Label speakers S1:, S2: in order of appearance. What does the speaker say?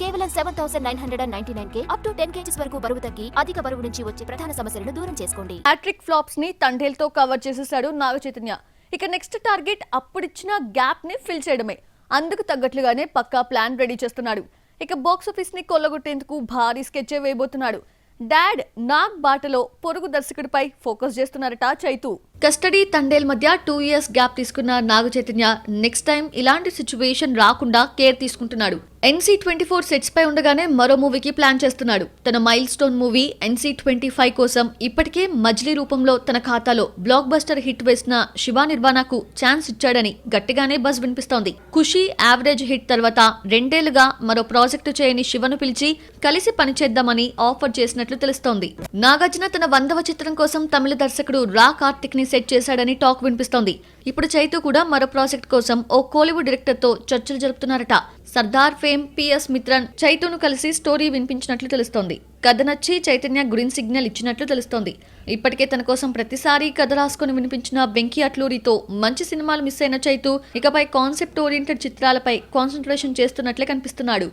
S1: కేవలం 7999K up to 10 kgs వరకు బరువు తగ్గి అధిక బరువు నుంచి వచ్చే ప్రధాన సమస్యలను దూరం చేసుకోండి.
S2: హ్యాట్రిక్ ఫ్లాప్స్ ని తండేల్తో కవర్ చేసేశాడు నాగ చైతన్య. ఇక నెక్స్ట్ టార్గెట్ అప్పుడిచ్చిన గ్యాప్ ని ఫిల్ చేయడమే. అందుకు తగ్గట్లుగానే పక్కా ప్లాన్ రెడీ చేస్తున్నాడు. ఇక బాక్స్ ఆఫీస్ ని కొల్లగొట్టేందుకు భారీ స్కెచ్ వేయబోతున్నాడు. డాడ్ నాగ్ బాటలో పొరుగు దర్శకుడిపై ఫోకస్ చేస్తున్నారట చైతు. కస్టడీ తండేల్ మధ్య 2 years గ్యాప్ తీసుకున్న నాగ చైతన్య నెక్స్ట్ టైం ఇలాంటి సిచ్యువేషన్ రాకుండా కేర్ తీసుకుంటున్నాడు. NC24 సెట్స్ పై ఉండగానే మరో మూవీకి ప్లాన్ చేస్తున్నాడు. తన మైల్ స్టోన్ మూవీ NC25 కోసం ఇప్పటికే మజిలీ రూపంలో తన ఖాతాలో బ్లాక్ బస్టర్ హిట్ వేసిన శివ నిర్వాణకు ఛాన్స్ ఇచ్చాడని గట్టిగానే బజ్ వినిపిస్తోంది. ఖుషి యావరేజ్ హిట్ తర్వాత 2 ఏళ్లుగా మరో ప్రాజెక్టు చేయని శివను పిలిచి కలిసి పనిచేద్దామని ఆఫర్ చేసినట్లు తెలుస్తోంది. నాగార్జున తన 100వ చిత్రం కోసం తమిళ దర్శకుడు రా కార్తిక్ ని సెట్ చేశాడని టాక్ వినిపిస్తోంది. ఇప్పుడు చైతు కూడా మరో ప్రాజెక్ట్ కోసం ఓ కోలీవుడ్ డైరెక్టర్ తో చర్చలు జరుపుతున్నారట. సర్దార్ ఫేమ్ PS మిత్రన్ చైతును కలిసి స్టోరీ వినిపించినట్లు తెలుస్తోంది. కథ నచ్చి చైతన్య గ్రీన్ సిగ్నల్ ఇచ్చినట్లు తెలుస్తోంది. ఇప్పటికే తన కోసం ప్రతిసారి కథ రాసుకుని వినిపించిన వెంకీ అట్లూరితో మంచి సినిమాలు మిస్ అయిన చైతు ఇకపై కాన్సెప్ట్ ఓరియంటెడ్ చిత్రాలపై కాన్సంట్రేషన్ చేస్తున్నట్లే కనిపిస్తున్నాడు.